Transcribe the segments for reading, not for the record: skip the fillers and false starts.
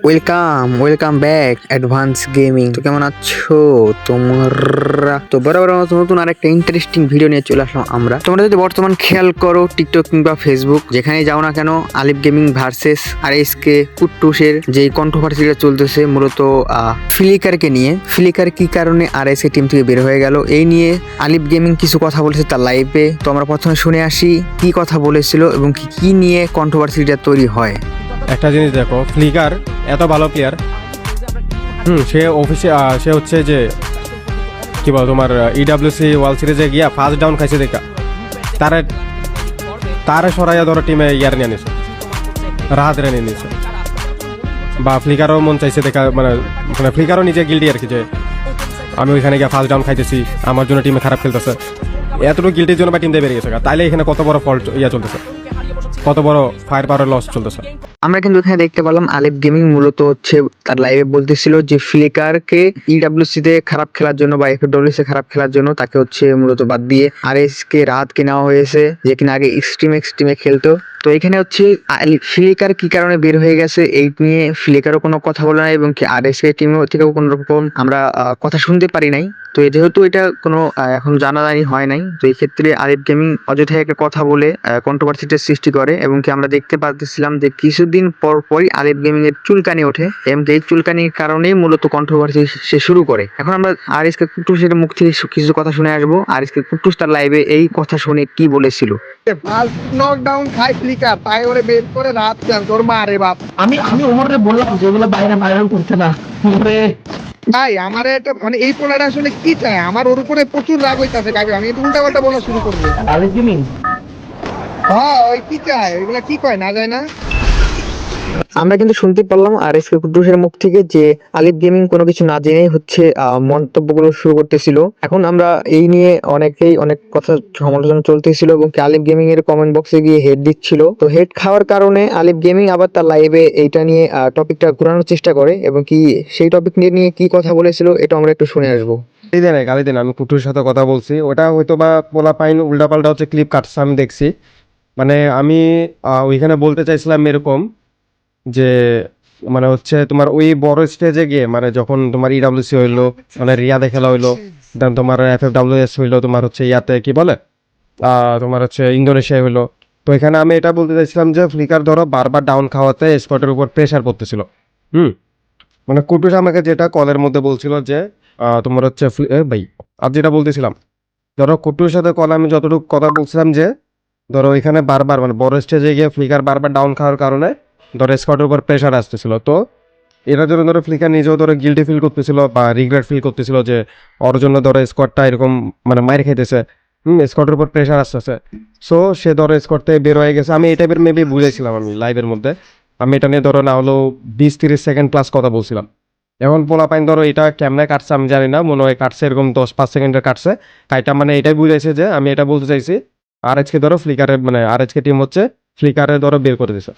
Welcome back advance gaming. তো কেমন আছো তোমরা? তো বরাবর নতুন আরেকটা ইন্টারেস্টিং ভিডিও নিয়ে চলে আসলাম আমরা। তোমরা যদি বর্তমান খেয়াল করো টিকটক কিংবা ফেসবুক যেখানে যাও না কেন, আলিফ গেমিং ভার্সেস আরএসকে কুট্টুসের যে কন্ট্রোভার্সিটা চলতেছে মূলত ফ্লিকারকে নিয়ে। ফ্লিকার কি কারণে আরএসকে টিম থেকে বের হয়ে গেল এই নিয়ে আলিফ গেমিং কিছু কথা বলেছে তার লাইভে। তো আমরা প্রথমে শুনে আসি কি কথা বলেছিল এবং কি নিয়ে কন্ট্রোভার্সিটা তৈরি হয়। একটা জিনিস দেখো, ফ্লিকার এত ভালো প্লেয়ার, সে অফিসে সে হচ্ছে যে কি বল তোমার ইডাব্লিউসি ওয়ার্ল্ড সিরিজে গিয়া ফার্স্ট ডাউন খাইছে দেখা তারে সরাইয়া ধরো টিমে ইয়ার নিয়ে নিছে, রাহাত রে নিয়ে নিছে। বা ফ্লিকারও মন চাইছে দেখা, মানে ফ্লিকারও নিজে গিল্টি আর কি, যে আমি ওইখানে গিয়ে ফার্স্ট ডাউন খাইতেছি, আমার জন্য টিমে খারাপ খেলতেছে, এতটুকু গিল্টির জন্য বা টিম দিয়ে বেরিয়ে গেছে। তাইলে এখানে কত বড় ফল্ট ইয়া চলতেছে, কত বড় ফায়ার পাওয়ার লস চলতেছে। আমরা কিন্তু এখানে দেখতে পেলাম আলিফ গেমিং মূলত হচ্ছে তার লাইভে বলতেছিল যে ফ্লিকারকে ইডাব্লিউসি তে খারাপ খেলার জন্য বা এফডব্লিউসি খারাপ খেলার জন্য তাকে হচ্ছে মূলত বাদ দিয়ে আরএসকে রাহাতকে নেওয়া হয়েছে, যে কিনা আগে এক্সট্রিমে খেলতো। তো এখানে হচ্ছে ফ্লিকার কি কারণে বের হয়ে গেছে এই নিয়ে ফ্লিকারও কোনো কথা বলে নাই এবং কি আরএসকে টিমের থেকেও কোনো রকম আমরা কথা শুনতে পারি নাই। তো যেহেতু এটা কোনো এখন জানাজানি হয় নাই, তো এই ক্ষেত্রে আলিফ গেমিং অযথাই একটা কথা বলে কন্ট্রোভার্সিটার সৃষ্টি করে এবং কি আমরা দেখতে পাচ্ছিলাম যে কিছুদিন পরই আলিফ গেমিং এর চুলকানি ওঠে এবং এই চুলকানির কারণেই মূলত কন্ট্রোভার্সি সে শুরু করে। এখন আমরা আরএসকে কুট্টুসের মুখ থেকে কিছু কথা শুনে আসবো। আরএসকে কুট্টুস তার লাইভে এই কথা শুনে কি বলেছিল। নকডাউন খাই ফ্লিকার তাই ওরে বের করে রাত তোর মা রে বাপ। আমি ওমরে বললাম যেগুলো বাইরে ভাইরাল করছে না ওরে ভাই আমার এটা মানে এই পোলাটা আসলে কি চায়, আমার ওর উপরে প্রচুর রাগ হইতাছে। কাকে আমি একটু উল্টা পাল্টা বলা শুরু করবো। আলিফ গেমিং হ্যাঁ ওই কি চায়, ওইগুলা কি কয় না যায় না। আমরা কিন্তু শুনতে পারলাম আরএসকে কুট্টুসের মুখ থেকে যে আলিফ গেমিং কোনো কিছু না জেনেই হচ্ছে মন্তব্যগুলো শুরু করতেছিল। এখন আমরা এই নিয়ে অনেক কথা সমালোচনা চলতেছিল এবং আলিফ গেমিং এর কমেন্ট বক্সে গিয়ে হেড দিচ্ছিল। তো হেড খাওয়ার কারণে আলিফ গেমিং আবার তার লাইভে এইটা নিয়ে টপিকটা ঘোরানোর চেষ্টা করে এবং কি সেই টপিক নিয়ে কি কথা বলেছিল এটা আমরা একটু শুনে আসবো। গালি দেন, আমি কুটুর সাথে কথা বলছি, ওটা হয়তো বা পোলা পাইন উল্টা পাল্টা হচ্ছে ক্লিপ কাটছে, আমি দেখছি। মানে আমি ওইখানে বলতে চাইছিলাম এরকম যে মানে হচ্ছে তোমার ওই বড় স্টেজে গিয়ে, মানে যখন তোমার ইডাব্লিউসি হইলো, মানে রিয়াদে খেলা হইলো, দেন তোমার এফএফডব্লিউএস হইলো, তোমার হচ্ছে ইয়াতে কি বলে তোমার হচ্ছে ইন্দোনেশিয়া হইলো। তো এখানে আমি এটা বলতে চাইছিলাম যে ফ্লিকার ধরো বারবার ডাউন খাওয়াতে স্পটের উপর প্রেশার পড়তেছিল। মানে কুটুস আমাকে যেটা কলের মধ্যে বলছিল যে তোমার হচ্ছে ভাই আর যেটা বলতেছিলাম, ধরো কুটুর সাথে কলে আমি যতটুকু কথা বলছিলাম যে ধরো এখানে বারবার মানে বড় স্টেজে গিয়ে ফ্লিকার বারবার ডাউন খাওয়ার কারণে ধরো স্কোয়াডের উপর প্রেশার আসতেছিল। তো এটার জন্য ধরো ফ্লিকার নিজেও ধরো গিল্টি ফিল করতেছিল বা রিগ্রেট ফিল করতেছিল যে ওর জন্য ধরো স্কোয়াডটা এরকম মানে মাইর খাইতেছে, স্কোয়াডের উপর প্রেশার আসতেছে। সো সে ধরো স্কোয়াড থেকে বের হয়ে গেছে। আমি এই টাইপের মেবি বুঝেছিলাম আমি লাইভের মধ্যে। আমি এটা নিয়ে ধরো না হলো 20-30 সেকেন্ড প্লাস কথা বলছিলাম। এখন পোলা পাইন ধরো এটা কেমনে কাটছে আমি জানি না, মনে হয় কাটছে এরকম 10-5 সেকেন্ডের কাটছে। কাইটা মানে এটাই বুঝাইছে যে আমি এটা বলতে চাইছি আরএচকে ধরো ফ্লিকারের মানে আরএচকে টিম হচ্ছে ফ্লিকারে ধরো বের করে দিছে,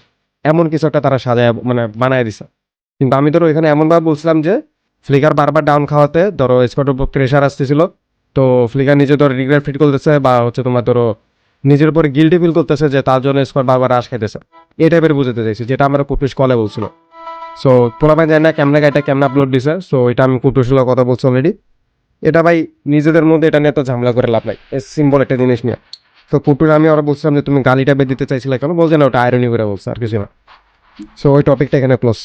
এমন কিছু একটা তারা সাজায় মানে বানায় দিছে। কিন্তু আমি ধরো এখানে এমনভাবে বলছিলাম যে ফ্লিকার বারবার ডাউন খাওয়াতে ধরো স্কোয়াডের উপর প্রেশার আসতেছিল। তো ফ্লিকার নিজে ধরো রিগ্রেট ফিল করতেছে বা হচ্ছে তোমার ধরো নিজের উপরে গিল্টি ফিল করতেছে যে তার জন্য স্কোয়াড বারবার আশ খাইতেছে, এই টাইপের বুঝতে চাইছি, যেটা আমরা কুটুস কলে বলছিল। সো পোলাপাই জানি না কেমনে গাইটা কেমনে আপলোড দিছে। সো এটা আমি কুটুসের কথা বলছি অলরেডি। এটা ভাই নিজেদের মধ্যে এটা নিয়ে তো ঝামেলা করে লাভ নাই, সিম্বল একটা জিনিস নিয়ে। তো কুটুর আমি ওরা বলছিলাম যে তুমি গালিটা বের দিতে চাইছিলে কেন, বলছে না ওটা আয়রনি করে বলছে, আর কিছু না। সো ওই টপিকটা এখানে ক্লোজ।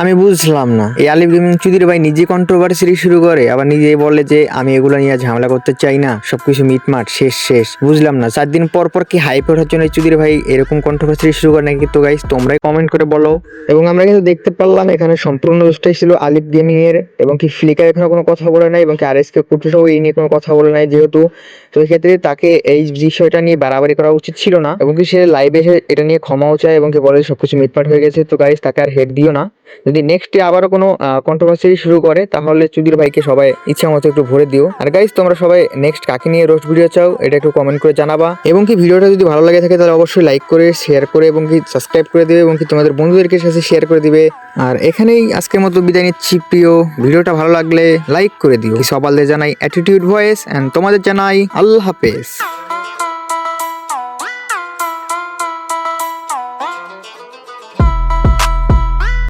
আমি বুঝলাম না এই আলিফ গেমিং চুদির ভাই নিজে কন্ট্রোভার্সি শুরু করে আবার নিজেই বলে যে আমি এগুলো নিয়ে ঝামেলা করতে চাই না, সবকিছু মিটমাট শেষ। বুঝলাম না 4 দিন পর কি হাইপ ওঠার জন্য চুদির ভাই এরকম কন্ট্রোভার্সি শুরু করে নাকি? তো গাইস তোমরাই কমেন্ট করে বলো। এবং আমরা কিন্তু দেখতে পারলাম এখানে সম্পূর্ণ দোষটাই ছিল আলিফ গেমিং এর এবং কি ফ্লিকার এখানে কোনো কথা বলে নাই এবং কি আরএসকে কুটুসও এই নিয়ে কোনো কথা বলে নাই যেহেতু। তো এই ক্ষেত্রে তাকে এই বিষয়টা নিয়ে বাড়াবাড়ি করা উচিত ছিল না এবং কি সে লাইভে এসে এটা নিয়ে ক্ষমাও চায় এবং কি বলে সবকিছু মিটমাট হয়ে গেছে। তো গাইস তাকে আর হেড দিও না। যদি নেক্সট ডে আবারও কোনো কন্ট্রোভার্সি শুরু করে তাহলে চুদির ভাইকে সবাই ইচ্ছা মতো একটু ভরে দিও। আর গাইস তোমরা সবাই নেক্সট কাকে নিয়ে রোস্ট ভিডিও চাও এটা একটু কমেন্ট করে জানাবা এবং কি ভিডিওটা যদি ভালো লাগে থাকে তাহলে অবশ্যই লাইক করে শেয়ার করে এবং কি সাবস্ক্রাইব করে দিবে এবং কি তোমাদের বন্ধুদেরকে সাথে শেয়ার করে দিবে। আর এখানেই আজকের মতো বিদায় নিচ্ছি প্রিয়। ভিডিওটা ভালো লাগলে লাইক করে দিও। সবাইকে জানাই অ্যাটিটিউড ভয়েস এন্ড তোমাদের জানাই আল্লাহ হাফেজ।